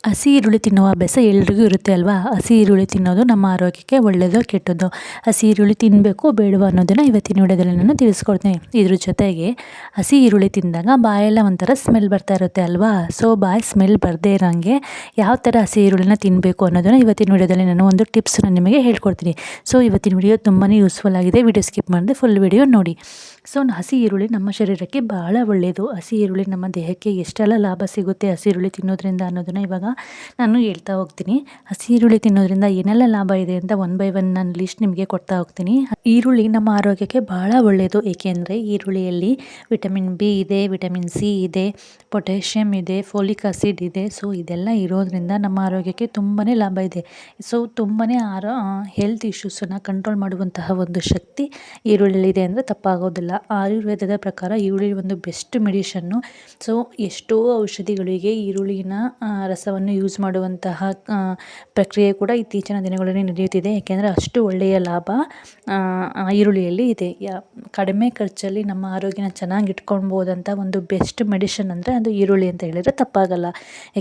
ಹಸಿ ಈರುಳ್ಳಿ ತಿನ್ನುವ ಅಭ್ಯಾಸ ಎಲ್ರಿಗೂ ಇರುತ್ತೆ ಅಲ್ವಾ. ಹಸಿ ಈರುಳ್ಳಿ ತಿನ್ನೋದು ನಮ್ಮ ಆರೋಗ್ಯಕ್ಕೆ ಒಳ್ಳೆಯದೋ ಕೆಟ್ಟದ್ದು, ಹಸಿ ಈರುಳ್ಳಿ ತಿನ್ನಬೇಕು ಬೇಡವಾ ಅನ್ನೋದನ್ನು ಇವತ್ತಿನ ವಿಡಿಯೋದಲ್ಲಿ ನಾನು ತಿಳಿಸ್ಕೊಡ್ತೀನಿ. ಇದ್ರ ಜೊತೆಗೆ ಹಸಿ ಈರುಳ್ಳಿ ತಿಂದಾಗ ಬಾಯೆಲ್ಲ ಒಂಥರ ಸ್ಮೆಲ್ ಬರ್ತಾ ಇರುತ್ತೆ ಅಲ್ವಾ. ಸೊ ಬಾಯಿ ಸ್ಮೆಲ್ ಬರದೇ ಇರೋಂಗೆ ಯಾವ ಥರ ಹಸಿ ಈರುಳ್ಳಿನ ತಿನ್ನಬೇಕು ಅನ್ನೋದನ್ನು ಇವತ್ತಿನ ವಿಡಿಯೋದಲ್ಲಿ ನಾನು ಒಂದು ಟಿಪ್ಸನ್ನು ನಿಮಗೆ ಹೇಳ್ಕೊಡ್ತೀನಿ. ಸೊ ಇವತ್ತಿನ ವಿಡಿಯೋ ತುಂಬಾ ಯೂಸ್ಫುಲ್ ಆಗಿದೆ, ವಿಡಿಯೋ ಸ್ಕಿಪ್ ಮಾಡದೆ ಫುಲ್ ವಿಡಿಯೋ ನೋಡಿ. ಸೊ ಹಸಿ ಈರುಳ್ಳಿ ನಮ್ಮ ಶರೀರಕ್ಕೆ ಭಾಳ ಒಳ್ಳೆಯದು. ಹಸಿ ಈರುಳ್ಳಿ ನಮ್ಮ ದೇಹಕ್ಕೆ ಎಷ್ಟೆಲ್ಲ ಲಾಭ ಸಿಗುತ್ತೆ ಹಸಿ ಈರುಳ್ಳಿ ತಿನ್ನೋದ್ರಿಂದ ಅನ್ನೋದನ್ನು ಇವಾಗ ನಾನು ಹೇಳ್ತಾ ಹೋಗ್ತೀನಿ. ಹಸಿ ಈರುಳ್ಳಿ ತಿನ್ನೋದ್ರಿಂದ ಏನೆಲ್ಲ ಲಾಭ ಇದೆ ಅಂತ ಒನ್ ಬೈ ಒನ್ ನಾನು ಲಿಸ್ಟ್ ನಿಮಗೆ ಕೊಡ್ತಾ ಹೋಗ್ತೀನಿ. ಈರುಳ್ಳಿ ನಮ್ಮ ಆರೋಗ್ಯಕ್ಕೆ ಭಾಳ ಒಳ್ಳೆಯದು, ಏಕೆಂದರೆ ಈರುಳ್ಳಿಯಲ್ಲಿ ವಿಟಮಿನ್ ಬಿ ಇದೆ, ವಿಟಮಿನ್ ಸಿ ಇದೆ, ಪೊಟ್ಯಾಷಿಯಮ್ ಇದೆ, ಫೋಲಿಕ್ ಆಸಿಡ್ ಇದೆ. ಸೊ ಇದೆಲ್ಲ ಇರೋದ್ರಿಂದ ನಮ್ಮ ಆರೋಗ್ಯಕ್ಕೆ ತುಂಬಾ ಲಾಭ ಇದೆ. ಸೊ ತುಂಬಾ ಹೆಲ್ತ್ ಇಶ್ಯೂಸನ್ನು ಕಂಟ್ರೋಲ್ ಮಾಡುವಂತಹ ಒಂದು ಶಕ್ತಿ ಈರುಳ್ಳಿಇದೆ ಅಂದರೆ ತಪ್ಪಾಗೋದಿಲ್ಲ. ಆಯುರ್ವೇದದ ಪ್ರಕಾರ ಈರುಳ್ಳಿ ಒಂದು ಬೆಸ್ಟ್ ಮೆಡಿಷನ್ನು. ಸೊ ಎಷ್ಟೋ ಔಷಧಿಗಳಿಗೆ ಈರುಳ್ಳಿನ ರಸವನ್ನು ಯೂಸ್ ಮಾಡುವಂತಹ ಪ್ರಕ್ರಿಯೆ ಕೂಡ ಇತ್ತೀಚಿನ ದಿನಗಳಲ್ಲಿ ನಡೆಯುತ್ತಿದೆ, ಏಕೆಂದರೆ ಅಷ್ಟು ಒಳ್ಳೆಯ ಲಾಭ ಈರುಳ್ಳಿಯಲ್ಲಿ ಇದೆ. ಕಡಿಮೆ ಖರ್ಚಲ್ಲಿ ನಮ್ಮ ಆರೋಗ್ಯನ ಚೆನ್ನಾಗಿ ಇಟ್ಕೊಳ್ಬೋದಂಥ ಒಂದು ಬೆಸ್ಟ್ ಮೆಡಿಷನ್ ಅಂದರೆ ಅದು ಈರುಳ್ಳಿ ಅಂತ ಹೇಳಿದರೆ ತಪ್ಪಾಗಲ್ಲ.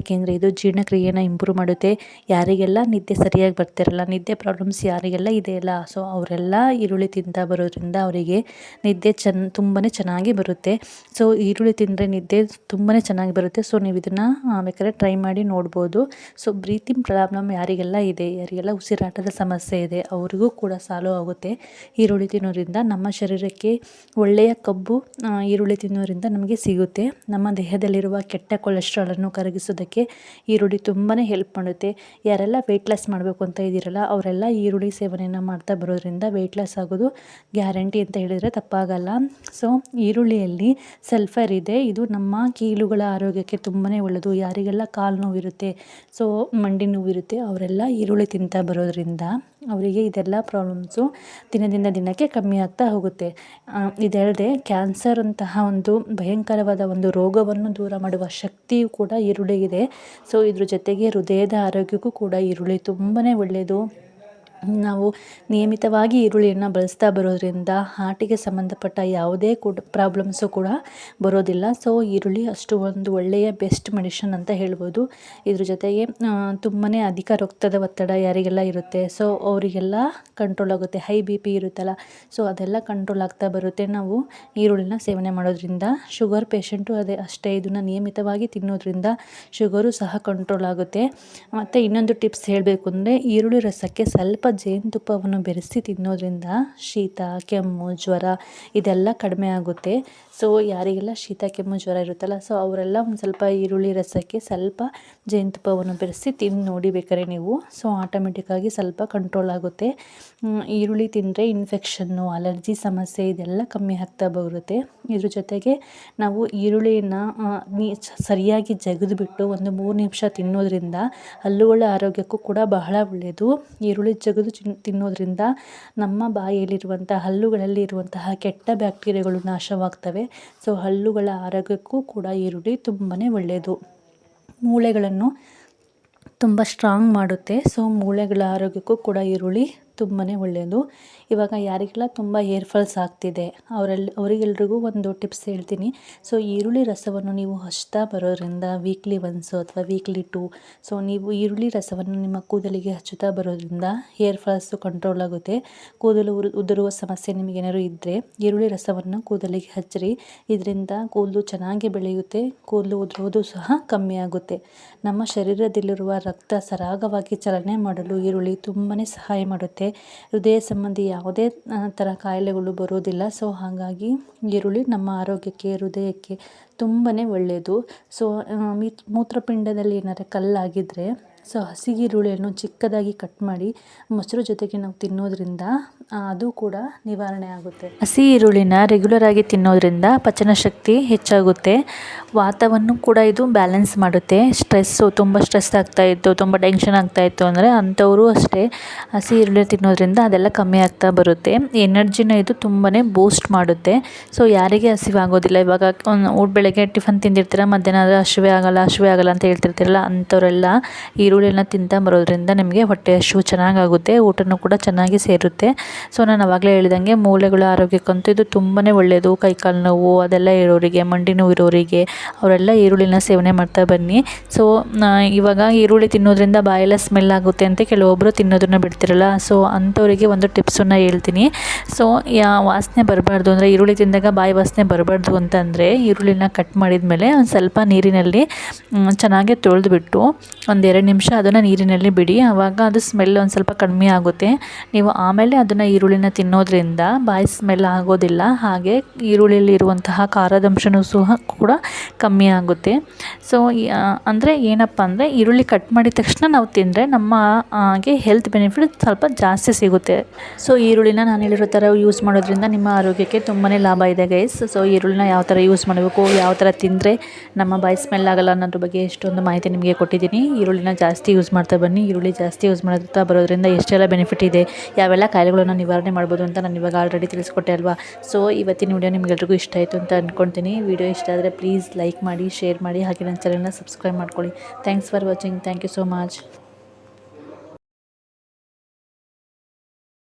ಏಕೆಂದರೆ ಇದು ಜೀರ್ಣಕ್ರಿಯೆನ ಇಂಪ್ರೂವ್ ಮಾಡುತ್ತೆ. ಯಾರಿಗೆಲ್ಲ ನಿದ್ದೆ ಸರಿಯಾಗಿ ಬರ್ತಿರಲ್ಲ, ನಿದ್ದೆ ಪ್ರಾಬ್ಲಮ್ಸ್ ಯಾರಿಗೆಲ್ಲ ಇದೆಯಲ್ಲ, ಸೊ ಅವರೆಲ್ಲ ಈರುಳ್ಳಿ ತಿಂತಾ ಬರೋದ್ರಿಂದ ಅವರಿಗೆ ನಿದ್ದೆ ತುಂಬಾ ಚೆನ್ನಾಗಿ ಬರುತ್ತೆ. ಸೊ ಈರುಳ್ಳಿ ತಿಂದರೆ ನಿದ್ದೆ ತುಂಬಾ ಚೆನ್ನಾಗಿ ಬರುತ್ತೆ. ಸೊ ನೀವು ಇದನ್ನು ಬೇಕಾದ್ರೆ ಟ್ರೈ ಮಾಡಿ ನೋಡ್ಬೋದು. ಸೊ ಬ್ರೀತಿಂಗ್ ಪ್ರಾಬ್ಲಮ್ ಯಾರಿಗೆಲ್ಲ ಇದೆ, ಯಾರಿಗೆಲ್ಲ ಉಸಿರಾಟದ ಸಮಸ್ಯೆ ಇದೆ, ಅವರಿಗೂ ಕೂಡ ಸಾಲ್ವ್ ಆಗುತ್ತೆ ಈರುಳ್ಳಿ ತಿನ್ನೋದ್ರಿಂದ. ನಮ್ಮ ಶರೀರಕ್ಕೆ ಒಳ್ಳೆಯ ಕೊಬ್ಬು ಈರುಳ್ಳಿ ತಿನ್ನೋದ್ರಿಂದ ನಮಗೆ ಸಿಗುತ್ತೆ. ನಮ್ಮ ದೇಹದಲ್ಲಿರುವ ಕೆಟ್ಟ ಕೊಲೆಸ್ಟ್ರಾಲನ್ನು ಕರಗಿಸೋದಕ್ಕೆ ಈರುಳ್ಳಿ ತುಂಬಾ ಹೆಲ್ಪ್ ಮಾಡುತ್ತೆ. ಯಾರೆಲ್ಲ ವೆಯ್ಟ್ ಲಾಸ್ ಮಾಡಬೇಕು ಅಂತ ಇದ್ದೀರಲ್ಲ ಅವರೆಲ್ಲ ಈರುಳ್ಳಿ ಸೇವನೆಯನ್ನು ಮಾಡ್ತಾ ಬರೋದ್ರಿಂದ ವೆಯ್ಟ್ ಲಾಸ್ ಆಗೋದು ಗ್ಯಾರಂಟಿ ಅಂತ ಹೇಳಿದರೆ ತಪ್ಪಾಗಲ್ಲ. ಸೊ ಈರುಳ್ಳಿಯಲ್ಲಿ ಸಲ್ಫರ್ ಇದೆ, ಇದು ನಮ್ಮ ಕೀಲುಗಳ ಆರೋಗ್ಯಕ್ಕೆ ತುಂಬಾ ಒಳ್ಳೆಯದು. ಯಾರಿಗೆಲ್ಲ ಕಾಲು ನೋವಿರುತ್ತೆ, ಸೊ ಮಂಡಿ ನೋವಿರುತ್ತೆ, ಅವರೆಲ್ಲ ಈರುಳ್ಳಿ ತಿಂತಾ ಬರೋದ್ರಿಂದ ಅವರಿಗೆ ಇದೆಲ್ಲ ಪ್ರಾಬ್ಲಮ್ಸು ದಿನದಿಂದ ದಿನಕ್ಕೆ ಕಮ್ಮಿ ಆಗ್ತಾ ಹೋಗುತ್ತೆ. ಇದಲ್ಲದೆ ಕ್ಯಾನ್ಸರ್ ಅಂತಹ ಒಂದು ಭಯಂಕರವಾದ ಒಂದು ರೋಗವನ್ನು ದೂರ ಮಾಡುವ ಶಕ್ತಿಯು ಕೂಡ ಈರುಳ್ಳಿಗಿದೆ. ಸೊ ಇದ್ರ ಜೊತೆಗೆ ಹೃದಯದ ಆರೋಗ್ಯಕ್ಕೂ ಕೂಡ ಈರುಳ್ಳಿ ತುಂಬಾ ಒಳ್ಳೆಯದು. ನಾವು ನಿಯಮಿತವಾಗಿ ಈರುಳ್ಳಿಯನ್ನು ಬಳಸ್ತಾ ಬರೋದ್ರಿಂದ ಹಾರ್ಟಿಗೆ ಸಂಬಂಧಪಟ್ಟ ಯಾವುದೇ ಪ್ರಾಬ್ಲಮ್ಸು ಕೂಡ ಬರೋದಿಲ್ಲ. ಸೊ ಈರುಳ್ಳಿ ಅಷ್ಟು ಒಂದು ಒಳ್ಳೆಯ ಬೆಸ್ಟ್ ಮೆಡಿಷನ್ ಅಂತ ಹೇಳ್ಬೋದು. ಇದ್ರ ಜೊತೆಗೆ ತುಂಬಾ ಅಧಿಕ ರಕ್ತದ ಒತ್ತಡ ಯಾರಿಗೆಲ್ಲ ಇರುತ್ತೆ, ಸೊ ಅವರಿಗೆಲ್ಲ ಕಂಟ್ರೋಲ್ ಆಗುತ್ತೆ. ಹೈ ಬಿ ಪಿ ಇರುತ್ತಲ್ಲ, ಸೊ ಅದೆಲ್ಲ ಕಂಟ್ರೋಲ್ ಆಗ್ತಾ ಬರುತ್ತೆ ನಾವು ಈರುಳ್ಳಿನ ಸೇವನೆ ಮಾಡೋದ್ರಿಂದ. ಶುಗರ್ ಪೇಷಂಟು ಅಷ್ಟೇ, ಇದನ್ನು ನಿಯಮಿತವಾಗಿ ತಿನ್ನೋದ್ರಿಂದ ಶುಗರು ಸಹ ಕಂಟ್ರೋಲ್ ಆಗುತ್ತೆ. ಮತ್ತು ಇನ್ನೊಂದು ಟಿಪ್ಸ್ ಹೇಳಬೇಕು ಅಂದರೆ ಈರುಳ್ಳಿ ರಸಕ್ಕೆ ಸ್ವಲ್ಪ ಜೇನುತುಪ್ಪವನ್ನು ಬೆರೆಸಿ ತಿನ್ನೋದ್ರಿಂದ ಶೀತ, ಕೆಮ್ಮು, ಜ್ವರ ಇದೆಲ್ಲ ಕಡಿಮೆ ಆಗುತ್ತೆ. ಸೊ ಯಾರಿಗೆಲ್ಲ ಶೀತ, ಕೆಮ್ಮು, ಜ್ವರ ಇರುತ್ತಲ್ಲ, ಸೊ ಅವರೆಲ್ಲ ಒಂದು ಸ್ವಲ್ಪ ಈರುಳ್ಳಿ ರಸಕ್ಕೆ ಸ್ವಲ್ಪ ಜೇನುತುಪ್ಪವನ್ನು ಬೆರೆಸಿ ತಿಂದು ನೋಡಿ ಬೇಕಾದ್ರೆ ನೀವು. ಸೊ ಆಟೋಮೆಟಿಕ್ಕಾಗಿ ಸ್ವಲ್ಪ ಕಂಟ್ರೋಲ್ ಆಗುತ್ತೆ. ಈರುಳ್ಳಿ ತಿಂದರೆ ಇನ್ಫೆಕ್ಷನ್ನು, ಅಲರ್ಜಿ ಸಮಸ್ಯೆ ಇದೆಲ್ಲ ಕಮ್ಮಿ ಆಗ್ತಾ ಬರುತ್ತೆ. ಇದ್ರ ಜೊತೆಗೆ ನಾವು ಈರುಳ್ಳಿಯನ್ನು ಸರಿಯಾಗಿ ಜಗಿದ್ಬಿಟ್ಟು ಒಂದು 3 ನಿಮಿಷ ತಿನ್ನೋದ್ರಿಂದ ಹಲ್ಲುಗಳ ಆರೋಗ್ಯಕ್ಕೂ ಕೂಡ ಬಹಳ ಒಳ್ಳೆಯದು. ಈರುಳ್ಳಿ ಜಗಿದು ತಿನ್ನೋದ್ರಿಂದ ನಮ್ಮ ಬಾಯಿಯಲ್ಲಿರುವಂಥ ಹಲ್ಲುಗಳಲ್ಲಿ ಇರುವಂತಹ ಕೆಟ್ಟ ಬ್ಯಾಕ್ಟೀರಿಯಾಗಳು ನಾಶವಾಗ್ತವೆ. ಸೊ ಹಲ್ಲುಗಳ ಆರೋಗ್ಯಕ್ಕೂ ಕೂಡ ಈರುಳ್ಳಿ ತುಂಬಾ ಒಳ್ಳೆಯದು. ಮೂಳೆಗಳನ್ನು ತುಂಬ ಸ್ಟ್ರಾಂಗ್ ಮಾಡುತ್ತೆ. ಸೊ ಮೂಳೆಗಳ ಆರೋಗ್ಯಕ್ಕೂ ಕೂಡ ಈರುಳ್ಳಿ ತುಂಬಾ ಒಳ್ಳೆಯದು. ಇವಾಗ ಯಾರಿಗೆಲ್ಲ ತುಂಬ ಹೇರ್ ಫಾಲ್ಸ್ ಆಗ್ತಿದೆ ಅವರಿಗೆಲ್ರಿಗೂ ಒಂದು ಟಿಪ್ಸ್ ಹೇಳ್ತೀನಿ. ಸೊ ಈರುಳ್ಳಿ ರಸವನ್ನು ನೀವು ಹಚ್ತಾ ಬರೋದ್ರಿಂದ ವೀಕ್ಲಿ ಒನ್ಸು ಅಥವಾ ವೀಕ್ಲಿ 2 ಸೊ ನೀವು ಈರುಳ್ಳಿ ರಸವನ್ನು ನಿಮ್ಮ ಕೂದಲಿಗೆ ಹಚ್ಚುತ್ತಾ ಬರೋದ್ರಿಂದ ಹೇರ್ ಫಾಲ್ಸು ಕಂಟ್ರೋಲ್ ಆಗುತ್ತೆ. ಕೂದಲು ಉದುರುವ ಸಮಸ್ಯೆ ನಿಮಗೇನಾದ್ರು ಇದ್ದರೆ ಈರುಳ್ಳಿ ರಸವನ್ನು ಕೂದಲಿಗೆ ಹಚ್ಚಿರಿ. ಇದರಿಂದ ಕೂದಲು ಚೆನ್ನಾಗಿ ಬೆಳೆಯುತ್ತೆ, ಕೂದಲು ಉದುರೋದು ಸಹ ಕಮ್ಮಿ ಆಗುತ್ತೆ. ನಮ್ಮ ಶರೀರದಲ್ಲಿರುವ ರಕ್ತ ಸರಾಗವಾಗಿ ಚಲನೆ ಮಾಡಲು ಈರುಳ್ಳಿ ತುಂಬಾ ಸಹಾಯ ಮಾಡುತ್ತೆ. ಹೃದಯ ಸಂಬಂಧಿ ಯಾವುದೇ ಥರ ಕಾಯಿಲೆಗಳು ಬರೋದಿಲ್ಲ. ಸೊ ಹಾಗಾಗಿ ಈರುಳ್ಳಿ ನಮ್ಮ ಆರೋಗ್ಯಕ್ಕೆ, ಹೃದಯಕ್ಕೆ ತುಂಬಾ ಒಳ್ಳೆಯದು. ಸೊ ಮೂತ್ರಪಿಂಡದಲ್ಲಿ ಏನಾದ್ರು ಕಲ್ಲಾಗಿದ್ದರೆ ಸೊ ಹಸಿ ಈರುಳ್ಳಿಯನ್ನು ಚಿಕ್ಕದಾಗಿ ಕಟ್ ಮಾಡಿ ಮೊಸರು ಜೊತೆಗೆ ನಾವು ತಿನ್ನೋದ್ರಿಂದ ಅದು ಕೂಡ ನಿವಾರಣೆ ಆಗುತ್ತೆ. ಹಸಿ ಈರುಳ್ಳಿನ ರೆಗ್ಯುಲರ್ ಆಗಿ ತಿನ್ನೋದ್ರಿಂದ ಪಚನ ಶಕ್ತಿ ಹೆಚ್ಚಾಗುತ್ತೆ. ವಾತವನ್ನು ಕೂಡ ಇದು ಬ್ಯಾಲೆನ್ಸ್ ಮಾಡುತ್ತೆ. ತುಂಬ ಸ್ಟ್ರೆಸ್ ಆಗ್ತಾಯಿತ್ತು, ತುಂಬ ಟೆನ್ಷನ್ ಆಗ್ತಾಯಿತ್ತು ಅಂದರೆ ಅಂಥವರು ಅಷ್ಟೇ ಹಸಿ ಈರುಳ್ಳಿ ತಿನ್ನೋದ್ರಿಂದ ಅದೆಲ್ಲ ಕಮ್ಮಿ ಆಗ್ತಾ ಬರುತ್ತೆ. ಎನರ್ಜಿನ ಇದು ತುಂಬಾ ಬೂಸ್ಟ್ ಮಾಡುತ್ತೆ. ಸೊ ಯಾರಿಗೆ ಹಸಿವಾಗೋದಿಲ್ಲ, ಇವಾಗ ಬೆಳಗ್ಗೆ ಟಿಫನ್ ತಿಂದಿರ್ತೀರ, ಮಧ್ಯಾಹ್ನ ಆದರೆ ಹಸಿವೆ ಆಗಲ್ಲ ಅಂತ ಹೇಳ್ತಿರ್ತೀರಲ್ಲ, ಅಂಥವರೆಲ್ಲ ಈರುಳ್ಳಿನ ತಿಂತಾ ಬರೋದ್ರಿಂದ ನಿಮಗೆ ಹೊಟ್ಟೆ ಹಸಿವು ಚೆನ್ನಾಗಾಗುತ್ತೆ, ಊಟನೂ ಕೂಡ ಚೆನ್ನಾಗಿ ಸೇರುತ್ತೆ. ಸೊ ನಾನು ಆವಾಗಲೇ ಹೇಳಿದಂಗೆ ಮೂಳೆಗಳ ಆರೋಗ್ಯಕ್ಕಂತೂ ಇದು ತುಂಬಾ ಒಳ್ಳೆಯದು. ಕೈಕಾಲು ನೋವು ಅದೆಲ್ಲ ಇರೋರಿಗೆ, ಮಂಡಿ ನೋವು ಇರೋರಿಗೆ ಅವರೆಲ್ಲ ಈರುಳ್ಳಿನ ಸೇವನೆ ಮಾಡ್ತಾ ಬನ್ನಿ. ಸೊ ಇವಾಗ ಈರುಳ್ಳಿ ತಿನ್ನೋದ್ರಿಂದ ಬಾಯೆಲ್ಲ ಸ್ಮೆಲ್ ಆಗುತ್ತೆ ಅಂತ ಕೆಲವೊಬ್ಬರು ತಿನ್ನೋದನ್ನು ಬಿಡ್ತಿರಲ್ಲ. ಸೊ ಅಂಥವರಿಗೆ ಒಂದು ಟಿಪ್ಸನ್ನು ಹೇಳ್ತೀನಿ. ಸೊ ವಾಸನೆ ಬರಬಾರ್ದು ಅಂದರೆ, ಈರುಳ್ಳಿ ತಿಂದಾಗ ಬಾಯಿ ವಾಸನೆ ಬರಬಾರ್ದು ಅಂತಂದರೆ ಈರುಳ್ಳಿನ ಕಟ್ ಮಾಡಿದ ಮೇಲೆ ಒಂದು ಸ್ವಲ್ಪ ನೀರಿನಲ್ಲಿ ಚೆನ್ನಾಗಿ ತೊಳೆದ್ಬಿಟ್ಟು ಒಂದು 2 ನಿಮಿಷ ಅದನ್ನು ನೀರಿನಲ್ಲಿ ಬಿಡಿ. ಆವಾಗ ಅದು ಸ್ಮೆಲ್ ಒಂದು ಸ್ವಲ್ಪ ಕಡಿಮೆ ಆಗುತ್ತೆ. ನೀವು ಆಮೇಲೆ ಅದನ್ನು ಈರುಳ್ಳಿನ ತಿನ್ನೋದ್ರಿಂದ ಬಾಯಿ ಸ್ಮೆಲ್ ಆಗೋದಿಲ್ಲ. ಹಾಗೆ ಈರುಳ್ಳಿಯಲ್ಲಿ ಇರುವಂತಹ ಖಾರದಂಶನೂ ಸಹ ಕೂಡ ಕಮ್ಮಿ ಆಗುತ್ತೆ. ಸೊ ಅಂದರೆ ಏನಪ್ಪ ಅಂದರೆ, ಈರುಳ್ಳಿ ಕಟ್ ಮಾಡಿದ ತಕ್ಷಣ ನಾವು ತಿಂದರೆ ನಮಗೆ ಹೆಲ್ತ್ ಬೆನಿಫಿಟ್ ಸ್ವಲ್ಪ ಜಾಸ್ತಿ ಸಿಗುತ್ತೆ. ಸೊ ಈರುಳ್ಳಿನ ನಾನು ಹೇಳಿರೋ ಥರ ಯೂಸ್ ಮಾಡೋದ್ರಿಂದ ನಿಮ್ಮ ಆರೋಗ್ಯಕ್ಕೆ ತುಂಬಾ ಲಾಭ ಇದೆ ಗೈಸ್. ಸೊ ಈರುಳ್ಳಿನ ಯಾವ ಥರ ಯೂಸ್ ಮಾಡಬೇಕು, ಯಾವ ಥರ ತಿಂದರೆ ನಮ್ಮ ಬಾಯಿ ಸ್ಮೆಲ್ ಆಗಲ್ಲ ಅನ್ನೋದ್ರ ಬಗ್ಗೆ ಎಷ್ಟೊಂದು ಮಾಹಿತಿ ನಿಮಗೆ ಕೊಟ್ಟಿದ್ದೀನಿ. ಈರುಳ್ಳಿನ ಜಾಸ್ತಿ ಯೂಸ್ ಮಾಡ್ತಾ ಬನ್ನಿ. ಈರುಳ್ಳಿ ಜಾಸ್ತಿ ಯೂಸ್ ಮಾಡ್ತಾ ಬರೋದ್ರಿಂದ ಎಷ್ಟೆಲ್ಲ ಬೆನಿಫಿಟ್ ಇದೆ, ಯಾವೆಲ್ಲ ಕಾಯಿಲೆಗಳನ್ನು ನಿವಾರಣೆ ಮಾಡ್ಬೋದು ಅಂತ ನಾನು ಇವಾಗ ಆಲ್ರೆಡಿ ತಿಳಿಸ್ಕೊಟ್ಟೆ ಅಲ್ವಾ. ಸೊ ಇವತ್ತಿನ ವಿಡಿಯೋ ನಿಮಗೆಲ್ರಿಗೂ ಇಷ್ಟ ಆಯಿತು ಅಂತ ಅಂದ್ಕೊಳ್ತೀನಿ. ವಿಡಿಯೋ ಇಷ್ಟ ಆದರೆ ಪ್ಲೀಸ್ ಲೈಕ್ ಮಾಡಿ, ಶೇರ್ ಮಾಡಿ, ಹಾಗೆ ನನ್ನ ಚಾನಲ್ನ ಸಬ್ಸ್ಕ್ರೈಬ್ ಮಾಡ್ಕೊಳ್ಳಿ. Thanks for watching. Thank you so much.